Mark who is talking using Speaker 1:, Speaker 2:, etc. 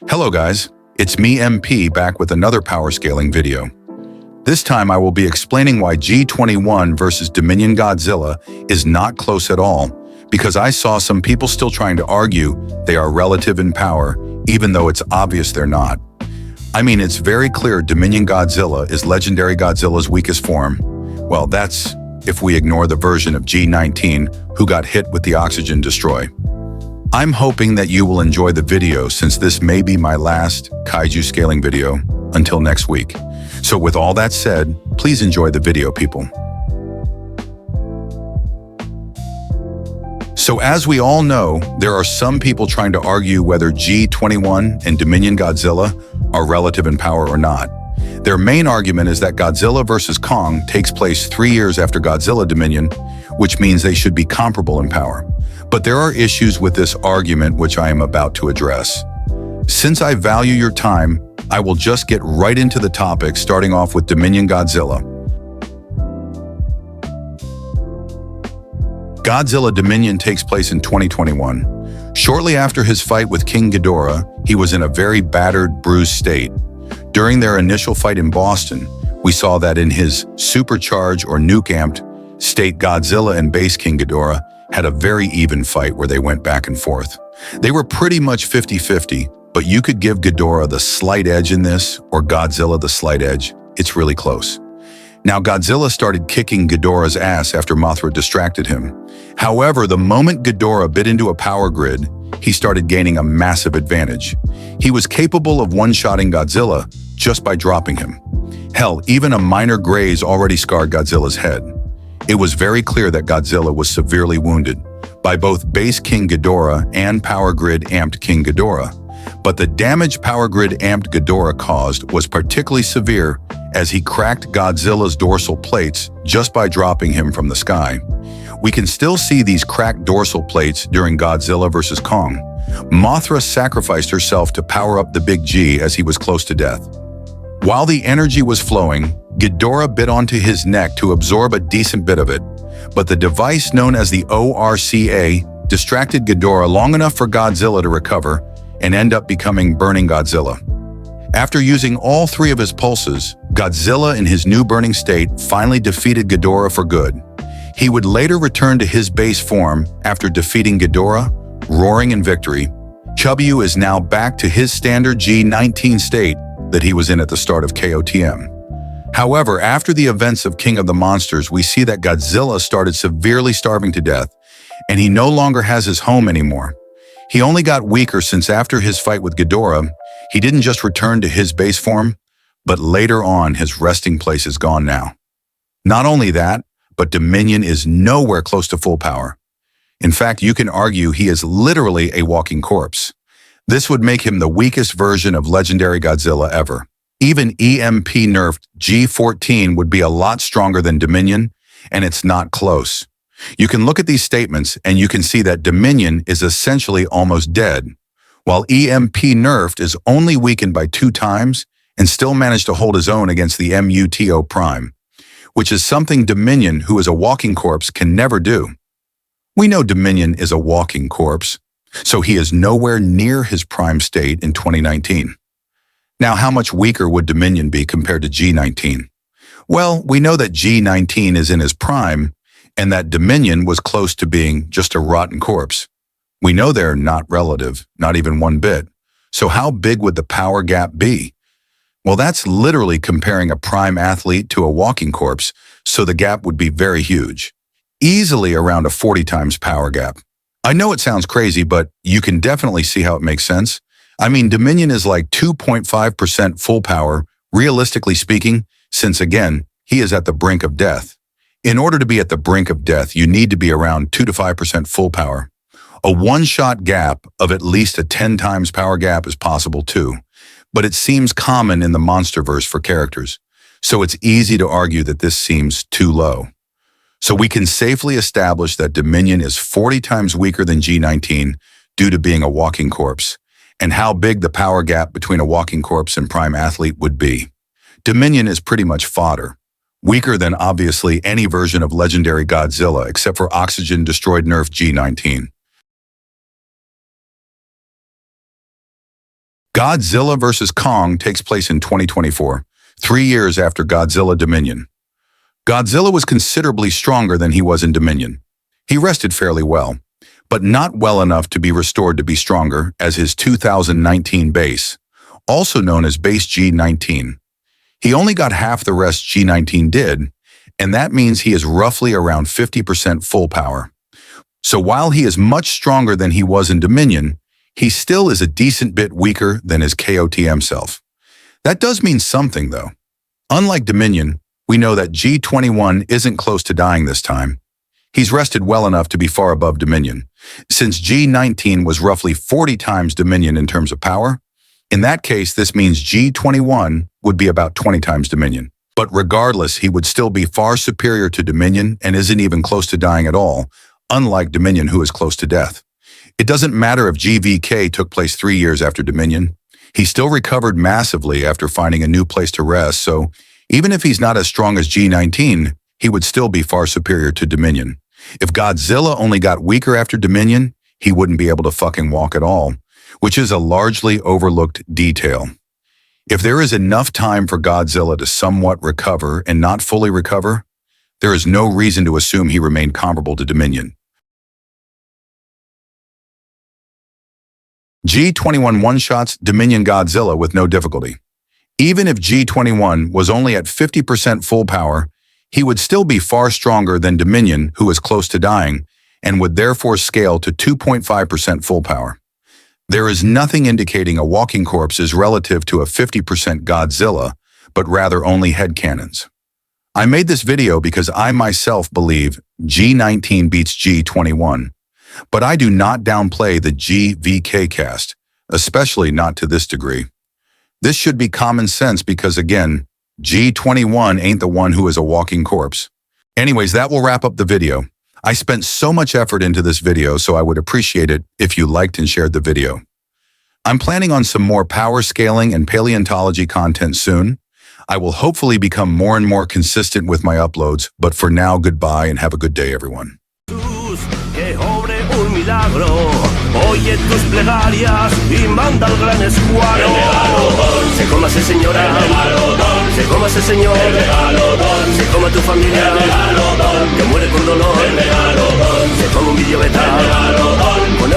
Speaker 1: Hello guys, it's me MP back with another power scaling video. This time I will be explaining why G21 vs Dominion Godzilla is not close at all, because I saw some people still trying to argue they are relative in power, even though it's obvious they're not. I mean, it's very clear Dominion Godzilla is legendary Godzilla's weakest form. Well, that's if we ignore the version of G19 who got hit with the oxygen destroy. I'm hoping that you will enjoy the video since this may be my last kaiju scaling video until next week. So with all that said, please enjoy the video, people. So as we all know, there are some people trying to argue whether G21 and Dominion Godzilla are relative in power or not. Their main argument is that Godzilla vs. Kong takes place 3 years after Godzilla Dominion, which means they should be comparable in power. But there are issues with this argument which I am about to address. Since I value your time, I will just get right into the topic, starting off with Dominion Godzilla. Godzilla Dominion takes place in 2021. Shortly after his fight with King Ghidorah, he was in a very battered, bruised state. During their initial fight in Boston, we saw that in his supercharged or nuke-amped state, Godzilla and base King Ghidorah had a very even fight where they went back and forth. They were pretty much 50-50, but you could give Ghidorah the slight edge in this, or Godzilla the slight edge. It's really close. Now, Godzilla started kicking Ghidorah's ass after Mothra distracted him. However, the moment Ghidorah bit into a power grid, he started gaining a massive advantage. He was capable of one-shotting Godzilla just by dropping him. Hell, even a minor graze already scarred Godzilla's head. It was very clear that Godzilla was severely wounded by both base King Ghidorah and power grid amped King Ghidorah. But the damage power grid amped Ghidorah caused was particularly severe as he cracked Godzilla's dorsal plates just by dropping him from the sky. We can still see these cracked dorsal plates during Godzilla vs. Kong. Mothra sacrificed herself to power up the Big G as he was close to death. While the energy was flowing, Ghidorah bit onto his neck to absorb a decent bit of it, but the device known as the ORCA distracted Ghidorah long enough for Godzilla to recover and end up becoming Burning Godzilla. After using all 3 of his pulses, Godzilla in his new burning state finally defeated Ghidorah for good. He would later return to his base form after defeating Ghidorah, roaring in victory. Chubby is now back to his standard G19 state that he was in at the start of KOTM. However, after the events of King of the Monsters, we see that Godzilla started severely starving to death, and he no longer has his home anymore. He only got weaker since after his fight with Ghidorah, he didn't just return to his base form, but later on his resting place is gone now. Not only that, but Dominion is nowhere close to full power. In fact, you can argue he is literally a walking corpse. This would make him the weakest version of legendary Godzilla ever. Even EMP nerfed G14 would be a lot stronger than Dominion, and it's not close. You can look at these statements and you can see that Dominion is essentially almost dead, while EMP nerfed is only weakened by 2 times and still managed to hold his own against the MUTO Prime, which is something Dominion, who is a walking corpse, can never do. We know Dominion is a walking corpse, so he is nowhere near his prime state in 2019. Now, how much weaker would Dominion be compared to G19? Well, we know that G19 is in his prime, and that Dominion was close to being just a rotten corpse. We know they're not relative, not even one bit. So how big would the power gap be? Well, that's literally comparing a prime athlete to a walking corpse, so the gap would be very huge. Easily around a 40 times power gap. I know it sounds crazy, but you can definitely see how it makes sense. I mean, Dominion is like 2.5% full power, realistically speaking, since again, he is at the brink of death. In order to be at the brink of death, you need to be around 2 to 5% full power. A one-shot gap of at least a 10 times power gap is possible too, but it seems common in the Monsterverse for characters, so it's easy to argue that this seems too low. So we can safely establish that Dominion is 40 times weaker than G19 due to being a walking corpse, and how big the power gap between a walking corpse and prime athlete would be. Dominion is pretty much fodder. Weaker than obviously any version of legendary Godzilla except for oxygen-destroyed nerf G19. Godzilla vs. Kong takes place in 2024, 3 years after Godzilla Dominion. Godzilla was considerably stronger than he was in Dominion. He rested fairly well, but not well enough to be restored to be stronger as his 2019 base, also known as base G19. He only got half the rest G19 did, and that means he is roughly around 50% full power. So while he is much stronger than he was in Dominion, he still is a decent bit weaker than his KOTM self. That does mean something, though. Unlike Dominion, we know that G21 isn't close to dying this time. He's rested well enough to be far above Dominion. Since G19 was roughly 40 times Dominion in terms of power, in that case, this means G21 would be about 20 times Dominion. But regardless, he would still be far superior to Dominion and isn't even close to dying at all, unlike Dominion, who is close to death. It doesn't matter if GVK took place 3 years after Dominion. He still recovered massively after finding a new place to rest, so even if he's not as strong as G19, he would still be far superior to Dominion. If Godzilla only got weaker after Dominion, he wouldn't be able to fucking walk at all, which is a largely overlooked detail. If there is enough time for Godzilla to somewhat recover and not fully recover, there is no reason to assume he remained comparable to Dominion. G21 one-shots Dominion Godzilla with no difficulty. Even if G21 was only at 50% full power, he would still be far stronger than Dominion, who is close to dying, and would therefore scale to 2.5% full power. There is nothing indicating a walking corpse is relative to a 50% Godzilla, but rather only headcanons. I made this video because I myself believe G19 beats G21, but I do not downplay the GVK cast, especially not to this degree. This should be common sense because, again, G21 ain't the one who is a walking corpse. Anyways, that will wrap up the video. I spent so much effort into this video, so I would appreciate it if you liked and shared the video. I'm planning on some more power scaling and paleontology content soon. I will hopefully become more and more consistent with my uploads, but for now, goodbye and have a good day, everyone.
Speaker 2: Un milagro, oye tus plegarias y manda al gran escuadrón. El Megalodon, se cómase señora. El Megalodon, se cómase señor. El Megalodon, se coma tu familia. El Megalodon, que muere con dolor. El Megalodon, se come un video beta. El Megalodon.